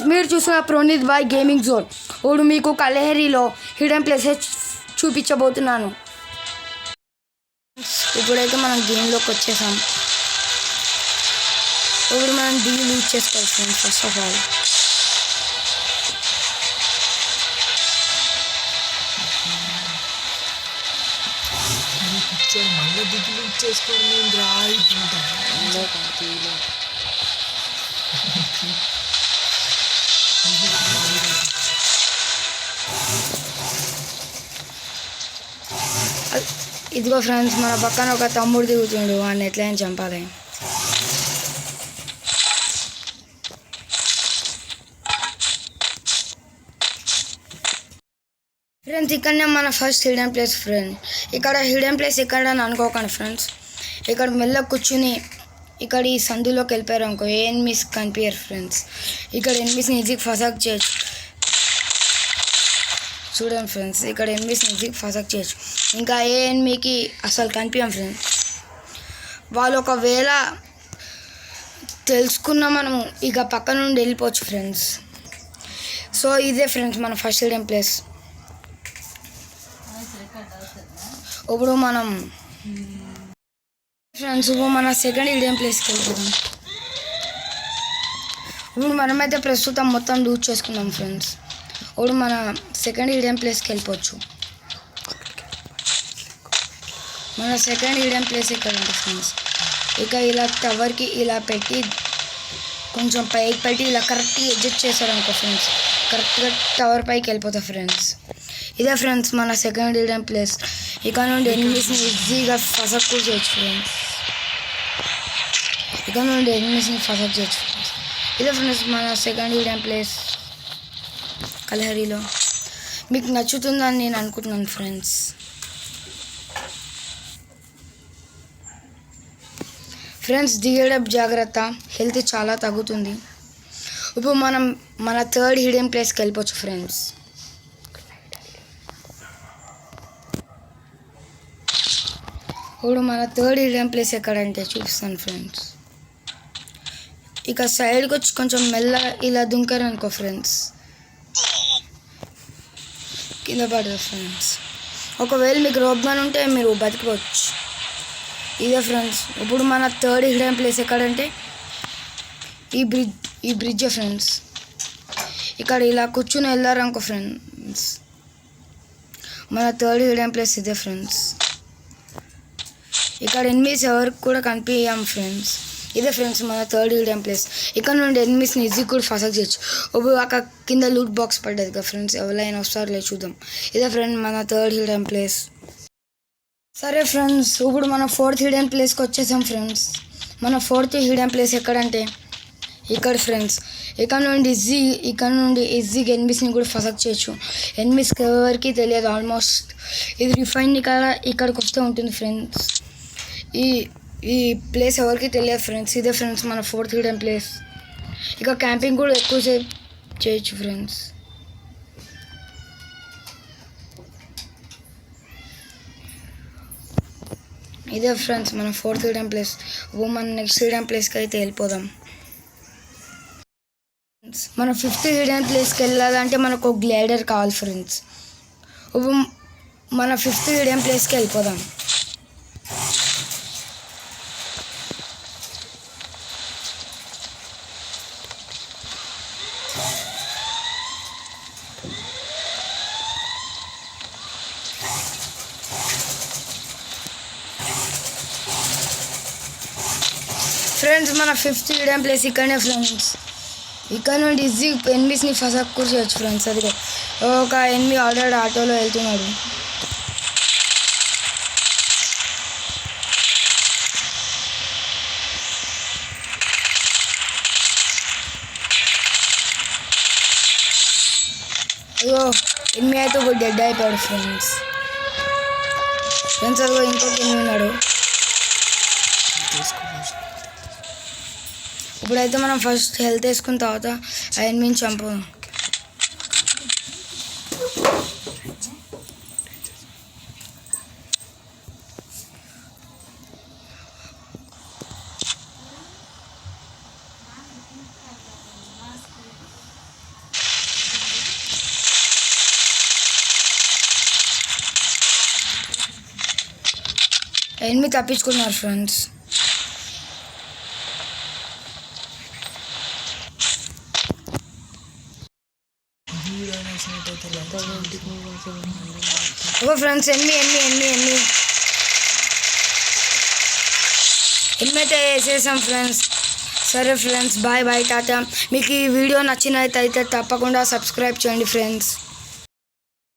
మీరు చూసిన ప్రోనీత్ bye gaming zone. ఇప్పుడు మీకు కలహరిలో హిడెన్ ప్లేసెస్ చూపించబోతున్నాను. ఇప్పుడైతే మనం గేమ్లోకి వచ్చేసాం. ఇప్పుడు మనం డీల్ యూజ్ చేసుకోవాలి ఫ్రెండ్స్. ఫస్ట్ ఆఫ్ ఆల్ మళ్ళీ దిగి యూజ్ చేసుకోండి. నేను రాయిపోతాను. ఇదిగో ఫ్రెండ్స్, మన పక్కన ఒక తమ్ముడు దిగుతుండు. వాడిని ఎట్లయినా చంపాలి. ఫ్రెండ్స్, ఇక్కడనే మన ఫస్ట్ హిడెన్ ప్లేస్ ఫ్రెండ్. ఇక్కడ హిడెన్ ప్లేస్ ఇక్కడ అని అనుకోకండి ఫ్రెండ్స్. ఇక్కడ మెల్ల కూర్చుని ఇక్కడ ఈ సందులోకి వెళ్ళిపోయారు అనుకో, ఏ ఎనిమిస్ కనిపించారు ఫ్రెండ్స్. ఇక్కడ ఎనిమిస్ని ఈజీగా ఫసాక్ చేయొచ్చు. చూడండి ఫ్రెండ్స్, ఇక్కడ ఎనిమిస్ని ఈజీగా ఫసాక్ చేయొచ్చు. ఇంకా ఏ ఎనిమికి అసలు కనిపించాం ఫ్రెండ్స్. వాళ్ళు ఒకవేళ తెలుసుకున్నా మనము ఇక పక్క నుండి వెళ్ళిపోవచ్చు ఫ్రెండ్స్. సో ఇదే ఫ్రెండ్స్ మన ఫస్ట్ హిడెన్ ప్లేస్. ఇప్పుడు మనం ఫ్రెండ్స్ మన సెకండ్ హిడెన్ ప్లేస్కి వెళ్తున్నాం. ఇప్పుడు మనమైతే ప్రస్తుతం మొత్తం లూజ్ చేసుకున్నాం ఫ్రెండ్స్. ఇప్పుడు మన సెకండ్ హిడెన్ ప్లేస్కి వెళ్ళిపోవచ్చు. మన సెకండ్ హిడెన్ ప్లేస్ ఇక్కడ ఉంది ఫ్రెండ్స్. ఇక ఇలా టవర్కి ఇలా పెట్టి కొంచెం పైకి పెట్టి ఇలా కరెక్ట్గా అడ్జస్ట్ చేశారు అనుకో ఫ్రెండ్స్, కరెక్ట్గా టవర్ పైకి వెళ్ళిపోతాయి ఫ్రెండ్స్. ఇదే ఫ్రెండ్స్ మన సెకండ్ హిడెన్ ప్లేస్. ఇక్కడ నుండి ఎనిమిస్ని ఈజీగా ఫసక్ చేయొచ్చు ఫ్రెండ్స్. ఇక్కడ నుండి ఎనిమిస్ని ఫసక్ చేయొచ్చు ఫ్రెండ్స్. ఇదే ఫ్రెండ్స్ మన సెకండ్ హిడెన్ ప్లేస్ కలహరిలో. మీకు నచ్చుతుందని నేను అనుకుంటున్నాను ఫ్రెండ్స్. ఫ్రెండ్స్ దిగేటప్పుడు జాగ్రత్త, హెల్త్ చాలా తగ్గుతుంది. ఇప్పుడు మనం మన థర్డ్ హిడెన్ ప్లేస్కి వెళ్ళిపోవచ్చు ఫ్రెండ్స్. ఇప్పుడు మన థర్డ్ హిడెన్ ప్లేస్ ఎక్కడంటే చూపిస్తాను ఫ్రెండ్స్. ఇక సైడ్కి వచ్చి కొంచెం మెల్ల ఇలా దుంకారు అనుకో ఫ్రెండ్స్, కింద పడదు ఫ్రెండ్స్. ఒకవేళ మీకు రోప్ గన్ ఉంటే మీరు బతికవచ్చు. ఇదే ఫ్రెండ్స్ ఇప్పుడు మన థర్డ్ హిడెన్ ప్లేస్ ఎక్కడంటే ఈ బ్రిడ్జ్ ఫ్రెండ్స్. ఇక్కడ ఇలా కూర్చుని వెళ్ళారనుకో ఫ్రెండ్స్, మన థర్డ్ హిడెన్ ప్లేస్ ఇదే ఫ్రెండ్స్. ఇక్కడ ఎనిమిస్ ఎవరికి కూడా కనిపించాం ఫ్రెండ్స్. ఇదే ఫ్రెండ్స్ మన థర్డ్ హిడెన్ ప్లేస్. ఇక్కడ నుండి ఎనిమిస్ని ఈజీ కూడా ఫసక్ చేయొచ్చు. ఇప్పుడు అక్కడ కింద లూట్ బాక్స్ పడ్డది కదా ఫ్రెండ్స్, ఎవరైనా వస్తారు లేదు చూద్దాం. ఇదే ఫ్రెండ్ మన థర్డ్ హిడెన్ ప్లేస్. సరే ఫ్రెండ్స్, ఇప్పుడు మన ఫోర్త్ హిడెన్ ప్లేస్కి వచ్చేసాం ఫ్రెండ్స్. మన ఫోర్త్ హిడెన్ ప్లేస్ ఎక్కడంటే ఇక్కడ ఫ్రెండ్స్. ఇక్కడ నుండి ఈజీగా ఎనిమిస్ని కూడా ఫసక్ చేయొచ్చు. ఎనిమిస్కి ఎవరికి తెలియదు ఆల్మోస్ట్. ఇది రిఫైన్ ఇక్కడికి వస్తూ ఉంటుంది ఫ్రెండ్స్. ఈ ప్లేస్ ఎవరికి తెలియదు ఫ్రెండ్స్. ఇదే ఫ్రెండ్స్ మన ఫోర్త్ హిడెన్ ప్లేస్. ఇక క్యాంపింగ్ కూడా ఎక్కువసేపు చేయొచ్చు ఫ్రెండ్స్. ఇదే ఫ్రెండ్స్ మన ఫోర్త్ హిడెన్ ప్లేస్. మన నెక్స్ట్ హిడెన్ ప్లేస్కి అయితే వెళ్ళిపోదాం. మన ఫిఫ్త్ హిడెన్ ప్లేస్కి వెళ్ళాలంటే మనకు ఒక గ్లైడర్ కావాలి ఫ్రెండ్స్. మన ఫిఫ్త్ హిడెన్ ప్లేస్కి వెళ్ళిపోదాం. ఫ్రెండ్స్ మన ఫిఫ్త్ హిడెన్ ప్లేస్ ఇక్కడనే ఫ్రెండ్స్. ఇక్కడ నుండి ఈజీ ఎనిమిస్ని ఫసక్ కూడా చేయొచ్చు ఫ్రెండ్స్. అదిగో ఒక ఎనిమిది ఆల్రెడీ ఆటోలో వెళ్తున్నాడు. అయ్యో ఎనిమిది అయితే ఒక డెడ్ అయిపోయాడు ఫ్రెండ్స్. అదిగో ఇంకొక ఎనిమిది ఉన్నాడు. ఇప్పుడైతే మనం ఫస్ట్ హెల్త్ వేసుకున్న తర్వాత ఆ ఎనిమిదిని చంపుదాం. ఎనిమిది తప్పించుకున్నారు ఫ్రెండ్స్. వీడియో నచ్చినట్టయితే ఓ ఫ్రెండ్స్ ఎనిమిది అయితే వేసేసాం ఫ్రెండ్స్. సరే ఫ్రెండ్స్, బాయ్ టాటా. మీకు ఈ వీడియో నచ్చినట్టయితే తప్పకుండా సబ్స్క్రైబ్ చేయండి ఫ్రెండ్స్.